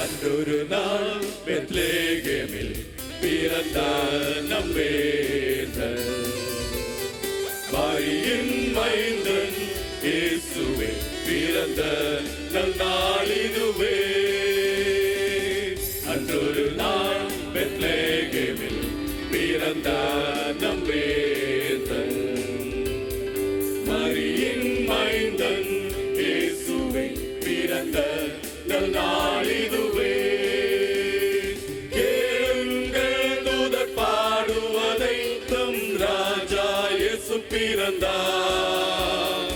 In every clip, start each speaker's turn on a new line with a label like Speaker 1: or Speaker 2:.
Speaker 1: அன்றொரு நாள் பெத்லகேமில் பிறந்த நம் வேந்தன் மரியின் மைந்தன் இயேசுவே பிறந்த நல்நாளிதுவே. அன்றொரு நாள் பெத்லகேமில் பிறந்த நம் வேந்தன் மரியின் மைந்தன் இயேசுவே பிறந்த நல்நாளிதுவே. கேளுங்கள் தூதர் பாடுவதை தம் ராஜா இயேசு பிறந்தார்.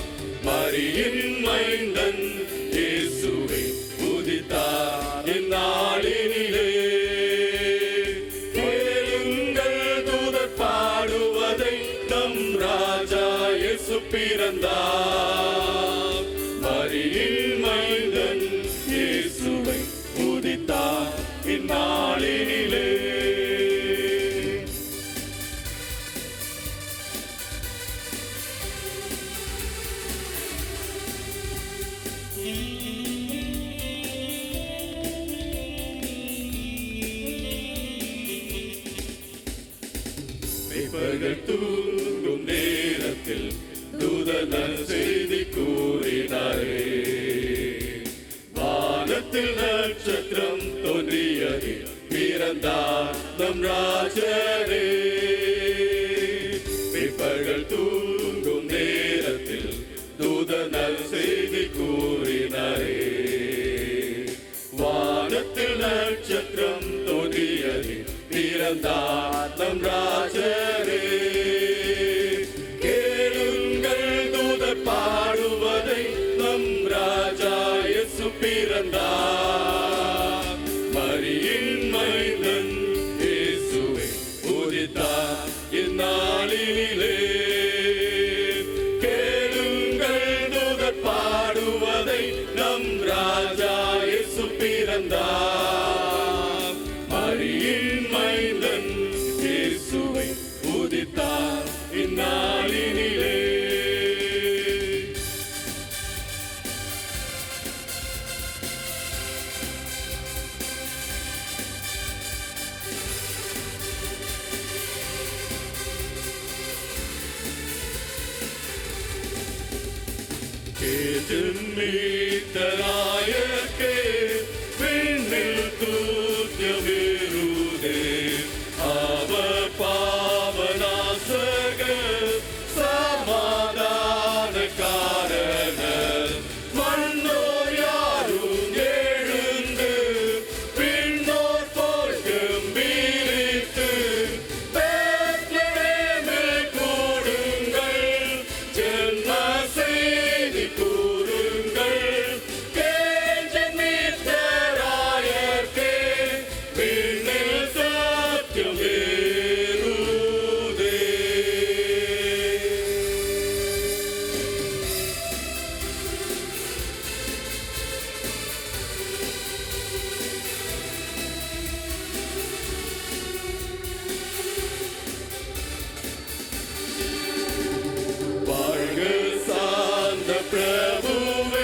Speaker 1: மரியின் மைந்தன் இயேசுவே உதித்தார் இந்நாளினிலே. கேளுங்கள் தூதர் பாடுவதை தம் ராஜா இயேசு பிறந்தார். மரியின் மைந்தன் இயேசுவை உதித்தார் இந்நாளினிலே. மேய்ப்பர்கள் தூங்கும் நேரத்தில் தூதன் செய்தி கூறினாரே. வானத்தில் நட்சத்திரம் தோன்றியதே பிறந்தார் நம் ராஜரே. மேய்ப்பர்கள் தூங்கும் நேரத்தில் தூதன் செய்தி கூறினாரே. வானத்தில் நட்சத்திரம் தோன்றியதே பிறந்தார் நம் ராஜரே. கேளுங்கள் தூதர் பாடுவதை நம் ராஜா இயேசு பிறந்தார். மரியின் மைந்தன் இயேசுவே உதித்தார் இந்நாளினிலே. கேளுங்கள் தூதர் பாடுவதை நம் ராஜா இயேசு பிறந்தார். மரியின் மைந்தன் இயேசுவை உதித்தார் இந்நாளினிலே. மீட்டராயக்கே விண்ணில் தூத்தியமிருதே. அவர் பாவநாசக சமாதான காரணர். மன்னோர் யாரும் எழுந்து பின்னோர் போல் கம்பீரித்து பெத்லகேமில் கூடுங்கள். ஜென்ம செய்தி கூறுங்கள். மீட்டராயக்கே விண்ணில் சத்தியமிருதே. வாழ்க சாந்த பிரபுவே